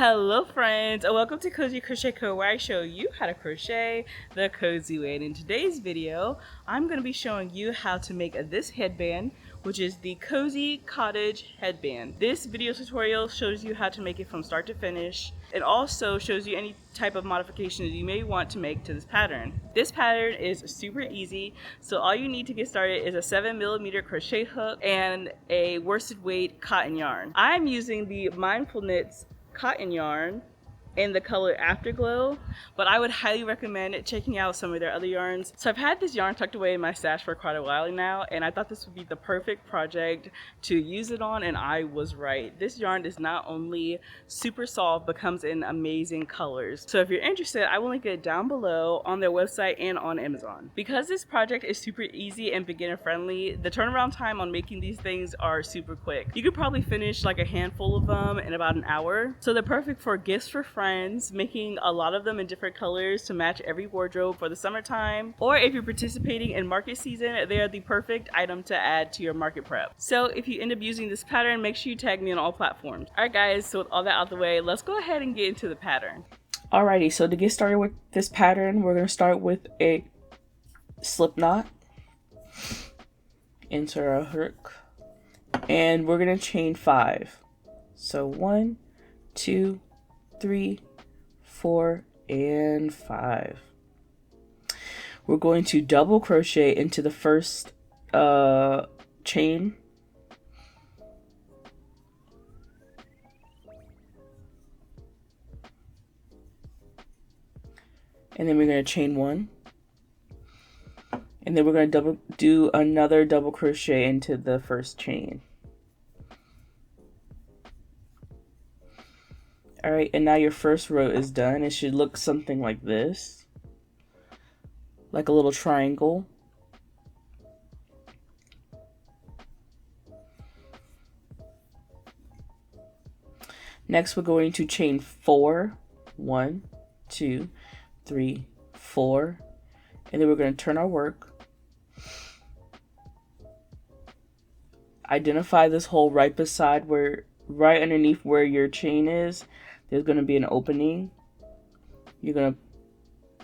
Hello friends, and welcome to Cozi Crochet where I show you how to crochet the cozy way. And in today's video, I'm going to be showing you how to make this headband, which is the Cozi Cottage Headband. This video tutorial shows you how to make it from start to finish. It also shows you any type of modifications you may want to make to this pattern. This pattern is super easy, so all you need to get started is a 7mm crochet hook and a worsted weight cotton yarn. I'm using the Mindful Knits cotton yarn in the color Afterglow, but I would highly recommend checking out some of their other yarns. So I've had this yarn tucked away in my stash for quite a while now, and I thought this would be the perfect project to use it on, and I was right. This yarn is not only super soft, but comes in amazing colors. So if you're interested, I will link it down below on their website and on Amazon. Because this project is super easy and beginner friendly, the turnaround time on making these things are super quick. You could probably finish like a handful of them in about an hour. So they're perfect for gifts for friends, making a lot of them in different colors to match every wardrobe for the summertime, or if you're participating in market season, they are the perfect item to add to your market prep. So if you end up using this pattern, make sure you tag me on all platforms. Alright guys, so with all that out the way, let's go ahead and get into the pattern. Alrighty, so to get started with this pattern, we're going to start with a slip knot, insert our hook, and we're going to chain 5. So 1, 2, 3, 4, and 5. We're going to double crochet into the first chain, and then we're going to chain 1, and then we're going to do another double crochet into the first chain. Alright, and now your first row is done. It should look something like this, like a little triangle. Next, we're going to chain 4, 1, 2, 3, 4, and then we're going to turn our work. Identify this hole right beside right underneath where your chain is. There's going to be an opening. You're going to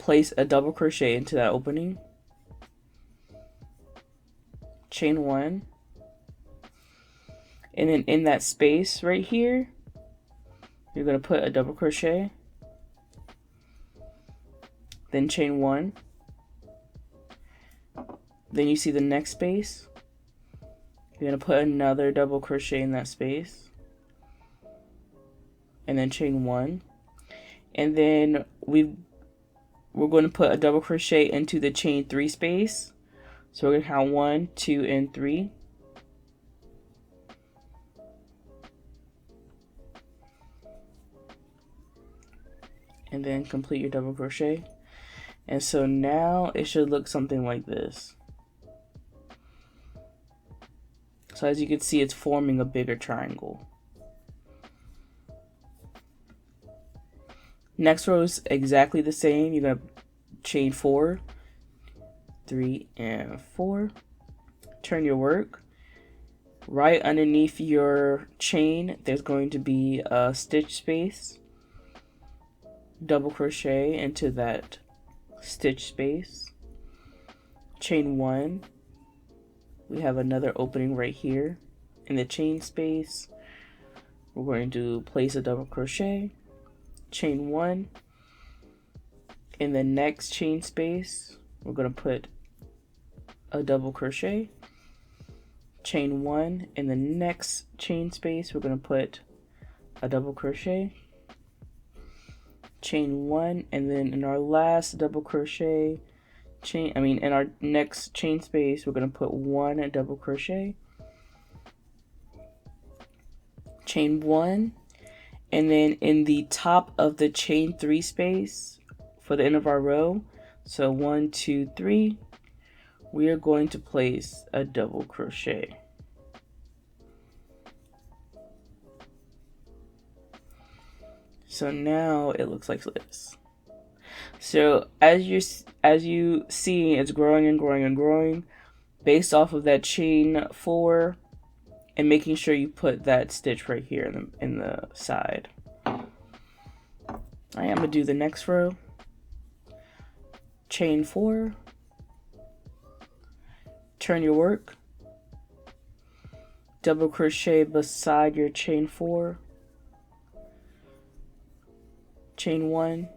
place a double crochet into that opening. Chain 1. And then in that space right here, you're going to put a double crochet. Then chain 1. Then you see the next space. You're going to put another double crochet in that space. And then chain 1, and then we're going to put a double crochet into the chain 3 space. So we're going to count 1, 2, and 3. And then complete your double crochet. And so now it should look something like this. So as you can see, it's forming a bigger triangle. Next row is exactly the same. You're going to chain 4, 3, and 4. Turn your work. Right underneath your chain, there's going to be a stitch space. Double crochet into that stitch space. Chain 1. We have another opening right here. In the chain space, we're going to place a double crochet. Chain 1. In the next chain space, we're going to put a double crochet. Chain 1. In the next chain space, we're going to put a double crochet. Chain 1, and then in our last double crochet in our next chain space, we're going to put 1 double crochet. Chain 1. And then in the top of the chain 3 space for the end of our row, so 1, 2, 3, we are going to place a double crochet. So now it looks like this. So as you see, it's growing and growing and growing based off of that chain 4. And making sure you put that stitch right here in the side. All right, I'm gonna do the next row. Chain 4, turn your work, double crochet beside your chain 4, chain 1,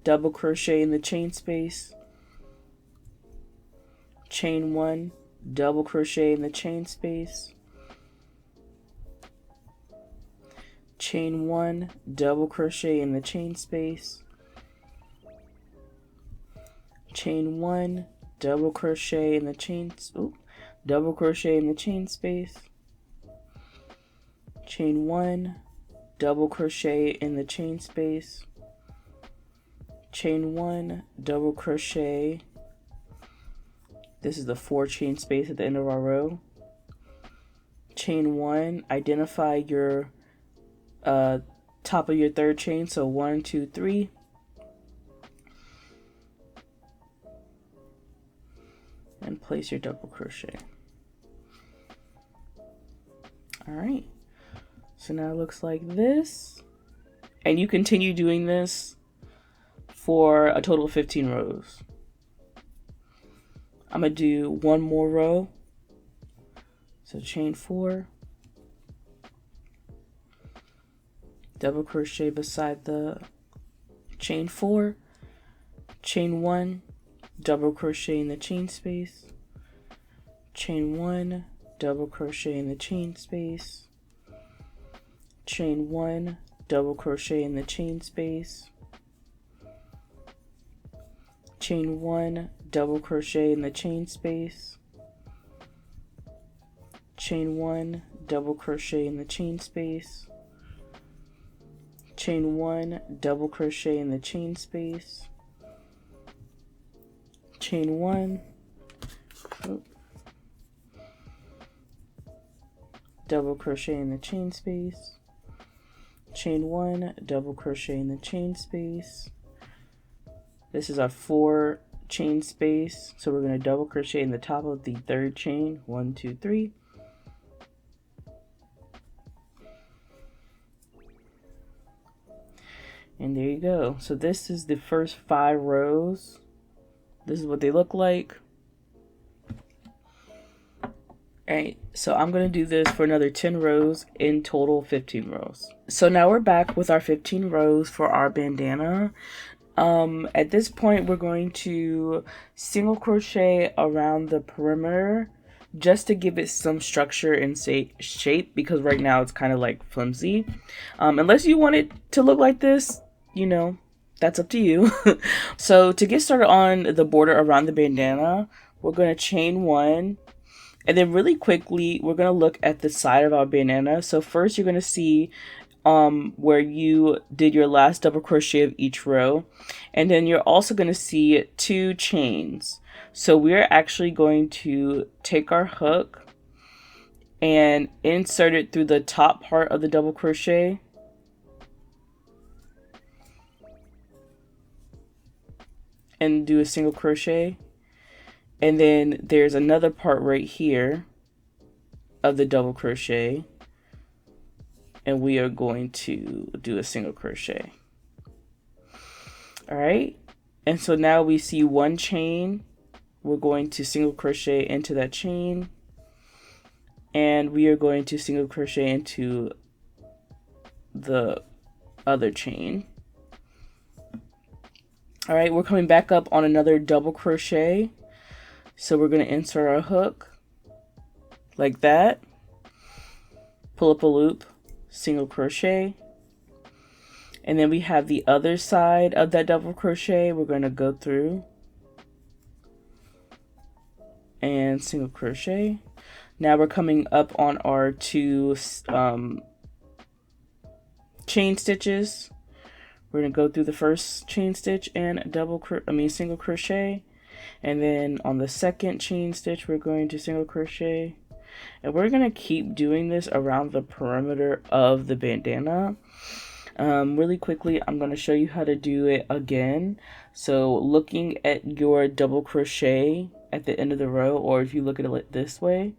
double crochet in the chain space, chain 1, double crochet in the chain space, chain 1, double crochet in the chain space, chain 1, double crochet in the chain, double crochet in the chain space, chain 1, double crochet in the chain space, chain 1, double crochet. This is the 4 chain space at the end of our row. Chain 1, identify your top of your 3rd chain, so 1, 2, 3. And place your double crochet. All right, so now it looks like this, and you continue doing this for a total of 15 rows. I'm gonna do one more row, so chain 4, double crochet beside the chain 4, chain 1, double crochet in the chain space, chain 1, double crochet in the chain space, chain 1, double crochet in the chain space, chain 1, double crochet in the chain space, chain 1, double crochet in the chain space, chain 1, double crochet in the chain space, chain 1, double crochet in the chain space, chain 1, double crochet in the chain space. This is our 4 chain space, so we're going to double crochet in the top of the 3rd chain, 1, 2, 3. And there you go. So this is the first 5 rows. This is what they look like. Alright, so I'm going to do this for another 10 rows, in total 15 rows. So now we're back with our 15 rows for our bandana. At this point we're going to single crochet around the perimeter just to give it some structure and shape, because right now it's kind of like flimsy. Unless you want it to look like this, you know, that's up to you. So to get started on the border around the bandana, we're going to chain 1, and then really quickly we're going to look at the side of our bandana. So first you're going to see where you did your last double crochet of each row, and then you're also going to see 2 chains. So we're actually going to take our hook and insert it through the top part of the double crochet, and do a single crochet, and then there's another part right here of the double crochet, and we are going to do a single crochet. All right, and so now we see 1 chain. We're going to single crochet into that chain, and we are going to single crochet into the other chain. All right, we're coming back up on another double crochet. So we're going to insert our hook like that, pull up a loop, single crochet, and then we have the other side of that double crochet. We're going to go through and single crochet. Now we're coming up on our 2 chain stitches. We're going to go through the first chain stitch and single crochet, and then on the second chain stitch we're going to single crochet, and we're going to keep doing this around the perimeter of the bandana. Really quickly, I'm going to show you how to do it again. So looking at your double crochet at the end of the row, or if you look at it this way,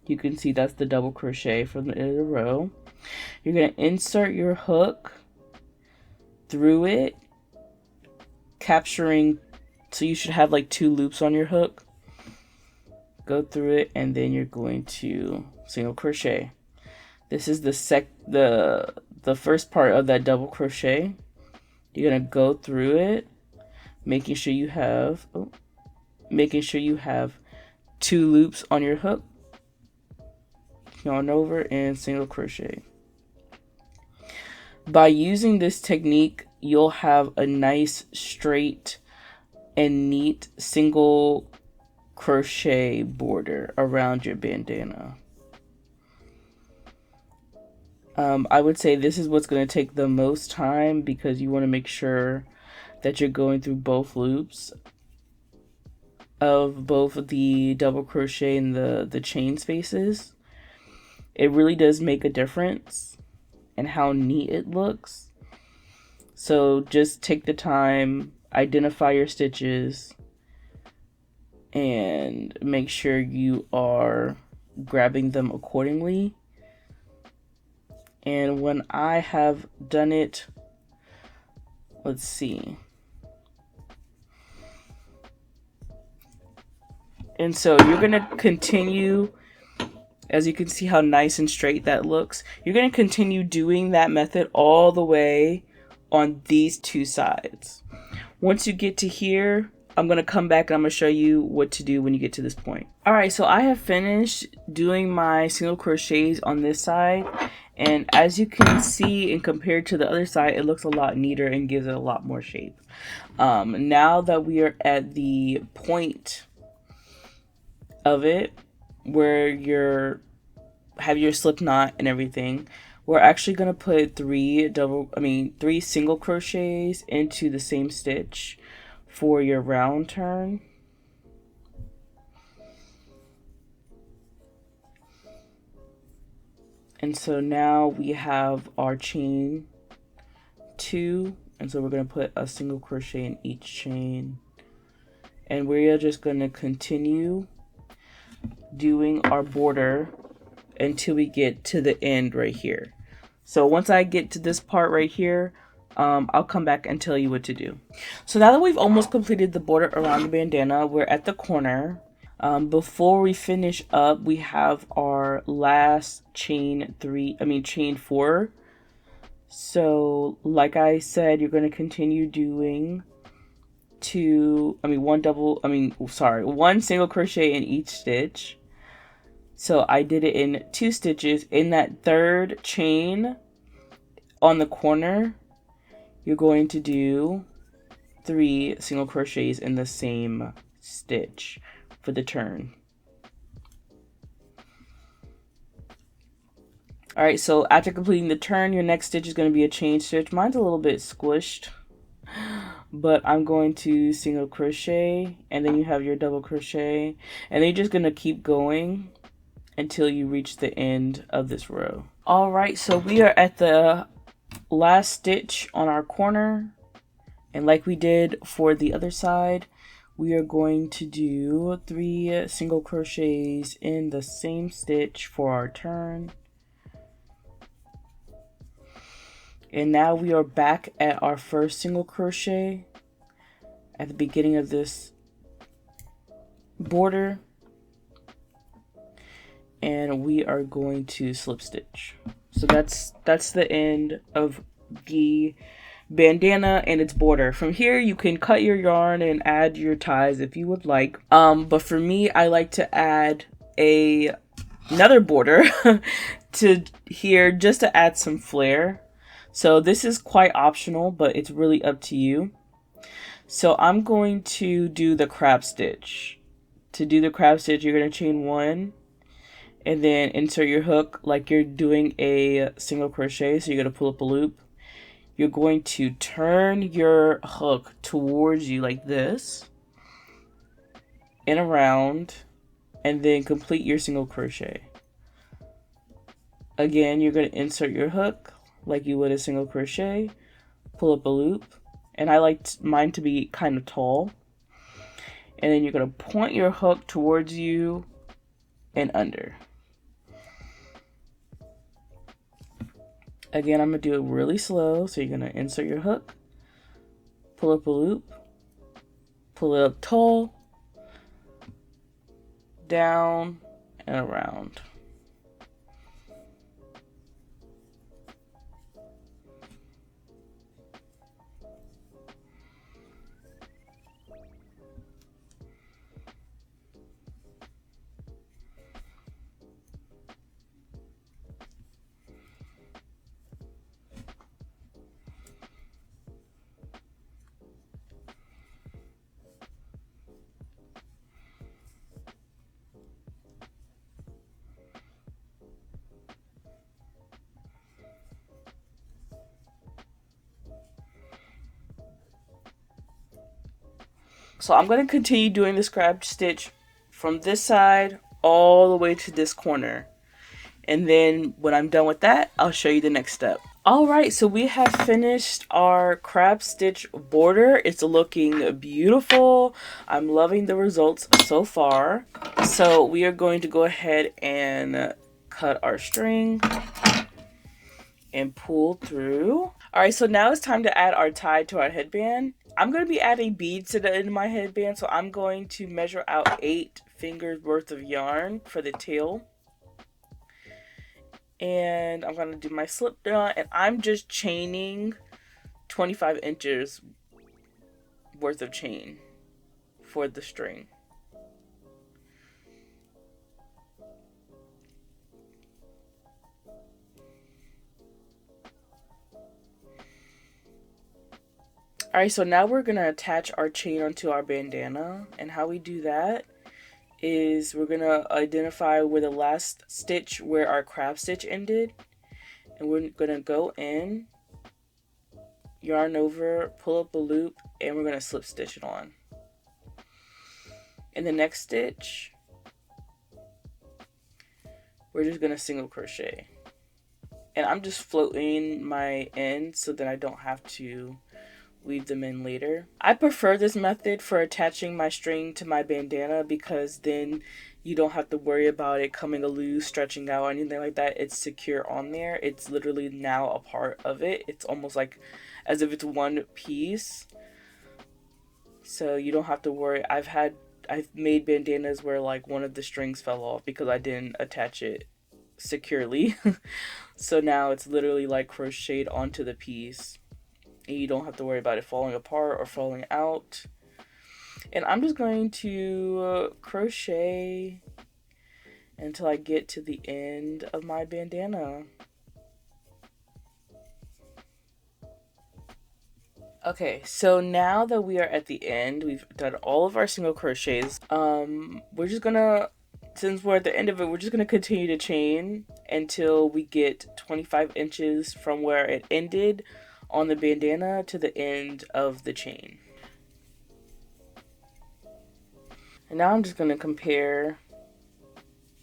you can see that's the double crochet from the end of the row. You're going to insert your hook through it capturing, so you should have like 2 loops on your hook. Go through it, and then you're going to single crochet. This is the first part of that double crochet. You're gonna go through it, making sure you have 2 loops on your hook. Yarn over and single crochet. By using this technique, you'll have a nice, straight, and neat single crochet border around your bandana. I would say this is what's going to take the most time, because you want to make sure that you're going through both loops of both the double crochet and the chain spaces. It really does make a difference in how neat it looks. So just take the time, identify your stitches, and make sure you are grabbing them accordingly. And when I have done it, let's see. And so you're going to continue, as you can see how nice and straight that looks. You're going to continue doing that method all the way on these 2 sides. Once you get to here, I'm going to come back and I'm going to show you what to do when you get to this point. Alright, so I have finished doing my single crochets on this side. And as you can see, and compared to the other side, it looks a lot neater and gives it a lot more shape. Now that we are at the point of it where you have your slip knot and everything, we're actually going to put 3 single crochets into the same stitch for your round turn. And so now we have our chain 2, and so we're going to put a single crochet in each chain, and we're just going to continue doing our border until we get to the end right here. So once I get to this part right here, I'll come back and tell you what to do. So now that we've almost completed the border around the bandana, we're at the corner. Before we finish up, we have our last chain 4. So like I said, you're going to continue doing one single crochet in each stitch. So I did it in 2 stitches. In that 3rd chain on the corner, you're going to do 3 single crochets in the same stitch for the turn. Alright, so after completing the turn, your next stitch is going to be a chain stitch. Mine's a little bit squished, but I'm going to single crochet, and then you have your double crochet, and then you're just going to keep going until you reach the end of this row. Alright, so we are at the last stitch on our corner, and like we did for the other side, we are going to do 3 single crochets in the same stitch for our turn. And now we are back at our first single crochet at the beginning of this border, and we are going to slip stitch. So that's the end of the bandana and its border. From here you can cut your yarn and add your ties if you would like, but for me, I like to add another border to here just to add some flair. So this is quite optional, but it's really up to you. So I'm going to do the crab stitch. To do the crab stitch, you're going to chain 1 and then insert your hook like you're doing a single crochet. So you're going to pull up a loop. You're going to turn your hook towards you like this and around, and then complete your single crochet. Again, you're going to insert your hook like you would a single crochet, pull up a loop, and I like mine to be kind of tall, and then you're going to point your hook towards you and under. Again, I'm going to do it really slow, so you're going to insert your hook, pull up a loop, pull it up tall, down, and around. So I'm going to continue doing this crab stitch from this side all the way to this corner. And then when I'm done with that, I'll show you the next step. Alright, so we have finished our crab stitch border. It's looking beautiful. I'm loving the results so far. So we are going to go ahead and cut our string and pull through. Alright, so now it's time to add our tie to our headband. I'm going to be adding beads to the end of my headband, so I'm going to measure out 8 fingers worth of yarn for the tail. And I'm going to do my slip knot, and I'm just chaining 25 inches worth of chain for the string. Alright, so now we're going to attach our chain onto our bandana, and how we do that is we're going to identify where the last stitch where our crab stitch ended, and we're going to go in, yarn over, pull up a loop, and we're going to slip stitch it on. In the next stitch, we're just going to single crochet, and I'm just floating my ends so that I don't have to weave them in later. I prefer this method for attaching my string to my bandana because then you don't have to worry about it coming loose, stretching out, or anything like that. It's secure on there. It's literally now a part of it. It's almost like as if it's one piece. So you don't have to worry. I've made bandanas where like one of the strings fell off because I didn't attach it securely. So now it's literally like crocheted onto the piece. And you don't have to worry about it falling apart or falling out. And I'm just going to crochet until I get to the end of my bandana. Okay, so now that we are at the end, we've done all of our single crochets. We're just gonna, since we're at the end of it, we're just gonna continue to chain until we get 25 inches from where it ended on the bandana to the end of the chain. And now I'm just going to compare,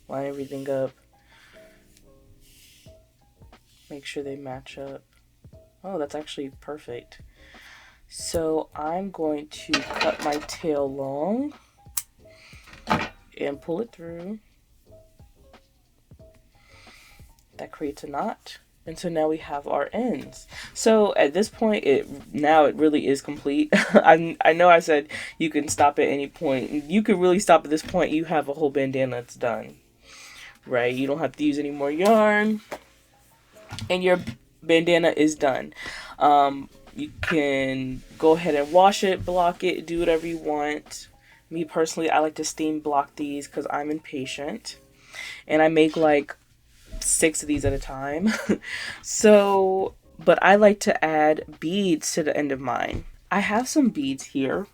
line everything up, make sure they match up. Oh, that's actually perfect. So I'm going to cut my tail long and pull it through. That creates a knot. And so now we have our ends. So at this point, it really is complete. I know I said you can stop at any point. You could really stop at this point. You have a whole bandana that's done, right? You don't have to use any more yarn, and your bandana is done. You can go ahead and wash it, block it, do whatever you want. Me personally, I like to steam block these because I'm impatient, and I make like 6 of these at a time. So, but I like to add beads to the end of mine. I have some beads here,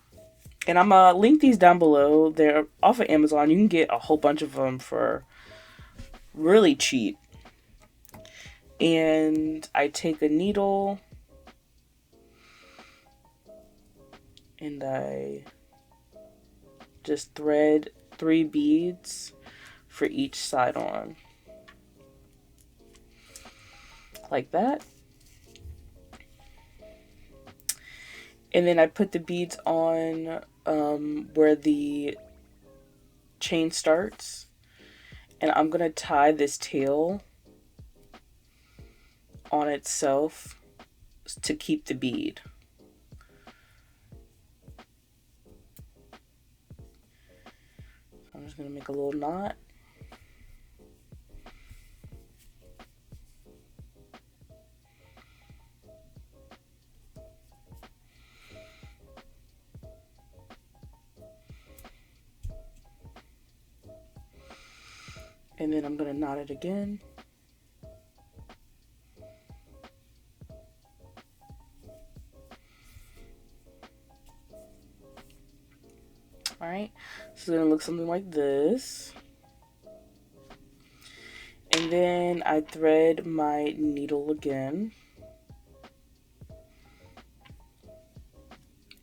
and I'm gonna link these down below. They're off of Amazon. You can get a whole bunch of them for really cheap. And I take a needle and I just thread 3 beads for each side on. Like that. And then I put the beads on where the chain starts, and I'm gonna tie this tail on itself to keep the bead. just gonna make a little knot. And then I'm gonna knot it again. Alright, so then it looks something like this. And then I thread my needle again.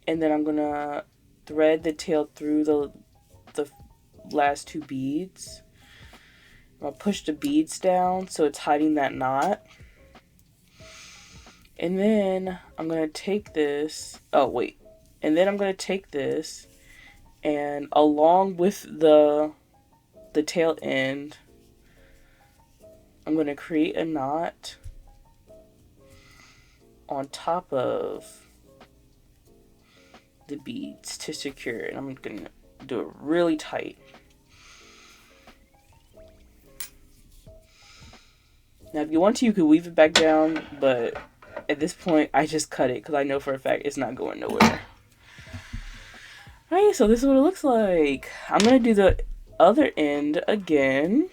And then I'm gonna thread the tail through the last 2 beads. I'm gonna push the beads down so it's hiding that knot. And then I'm gonna take this, and then I'm gonna take this and along with the tail end, I'm gonna create a knot on top of the beads to secure it. I'm gonna do it really tight. Now if you want to, you could weave it back down, but at this point I just cut it because I know for a fact it's not going nowhere. Alright, so this is what it looks like. I'm gonna do the other end again.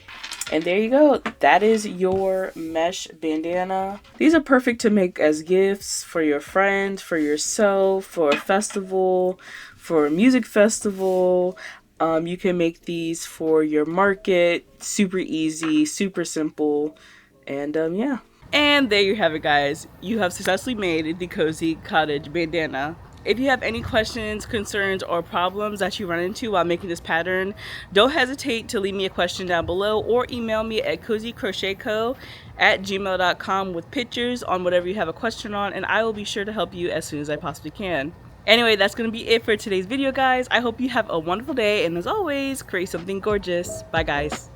And there you go. That is your mesh bandana. These are perfect to make as gifts for your friends, for yourself, for a festival, for a music festival. You can make these for your market. Super easy, super simple. And yeah. And there you have it, guys. You have successfully made the Cozi Cottage bandana. If you have any questions, concerns, or problems that you run into while making this pattern, don't hesitate to leave me a question down below or email me at cozicrochetco@gmail.com with pictures on whatever you have a question on, and I will be sure to help you as soon as I possibly can. Anyway, that's going to be it for today's video, guys. I hope you have a wonderful day, and as always, create something gorgeous. Bye, guys.